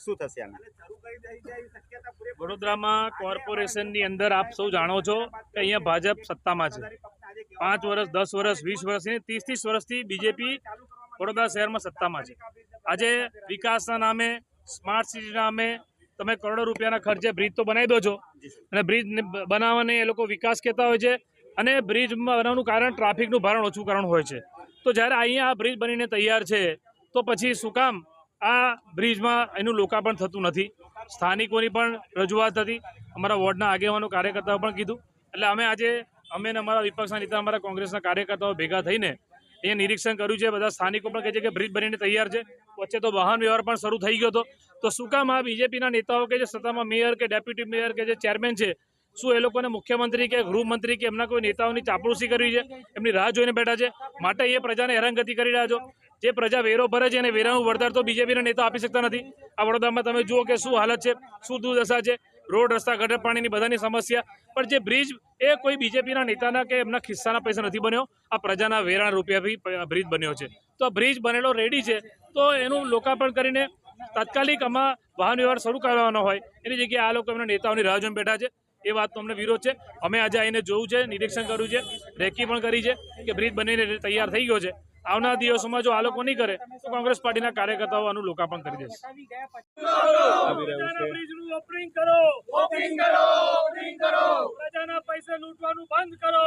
શું થશે આના? વડોદરામાં કોર્પોરેશનની અંદર આપ સૌ જાણો છો કે અહીંયા ભાજપ સત્તામાં છે. 5 વર્ષ, 10 વર્ષ, 20 વર્ષ, 30 વર્ષથી બીજેપી વડોદરા શહેરમાં સત્તામાં છે. આજે વિકાસના નામે, સ્માર્ટ સિટીના નામે તમે કરોડો રૂપિયાના ખર્ચે બ્રિજ તો બનાવી દો છો અને બ્રિજ બનાવવાને એ લોકો વિકાસ કહેતા હોય છે અને બ્રિજ બનાવવાનું કારણ ટ્રાફિકનું ભારણ ઓછું કરવાનું હોય છે. તો જ્યારે અહીંયા આ બ્રિજ બનીને તૈયાર છે તો પછી શું કામ આ બ્રિજમાં એનું લોકાર્પણ થતું નથી? સ્થાનિકોની પણ રજૂઆત હતી, અમારા વોર્ડના આગેવાનો કાર્યકર્તાઓ પણ કીધું. એટલે અમે ને અમારા વિપક્ષના નેતા, અમારા કોંગ્રેસના કાર્યકર્તાઓ ભેગા થઈને એ નિરીક્ષણ કર્યું છે. બધા સ્થાનિકો પણ કહે છે કે બ્રિજ બનીને તૈયાર છે. વચ્ચે તો વાહન વ્યવહાર પણ શરૂ થઈ ગયો હતો. તો શું કામ આ બીજેપીના નેતાઓ કે જે સત્તામાં મેયર કે ડેપ્યુટી મેયર કે જે ચેરમેન છે, શું એ લોકોને મુખ્યમંત્રી કે ગૃહમંત્રી કે એમના કોઈ નેતાઓની ચાપલૂસી કરવી છે? એમની રાહ જોઈને બેઠા છે. માટે એ પ્રજાને હેરાનગતિ કરી રહ્યા છો. જે પ્રજા વેરો ભરે છે અને વેરાનું વળતર તો બીજેપીના નેતા આપી શકતા નથી. આ વડોદરામાં તમે જુઓ કે શું હાલત છે, શું દુર્દશા છે, રોડ રસ્તા, ગટર પાણીની બધાની સમસ્યા. પણ જે બ્રિજ એ કોઈ બીજેપીના નેતાના કે એમના ખિસ્સાના પૈસા નથી બન્યો, આ પ્રજાના વેરાના રૂપિયાથી બ્રિજ બન્યો છે. તો આ બ્રિજ બનેલો રેડી છે, તો એનું લોકાર્પણ કરીને તાત્કાલિક આમાં વાહન વ્યવહાર શરૂ કરવાનો હોય એની જગ્યાએ આ લોકો એમના નેતાઓની રાહ જોઈને બેઠા છે. એ વાતનો અમને વિરોધ છે. અમે આજે આવીને જોયું છે, નિરીક્ષણ કર્યું છે, રેકી પણ કરી છે કે બ્રિજ બનીને તૈયાર થઈ ગયો છે. આવનારા દિવસોમાં જો આ લોકો નહીં કરે તો કોંગ્રેસ પાર્ટીના કાર્યકર્તાઓ આનું લોકાર્પણ કરી દેશે. પ્રજાના પૈસા લૂંટવાનું બંધ કરો.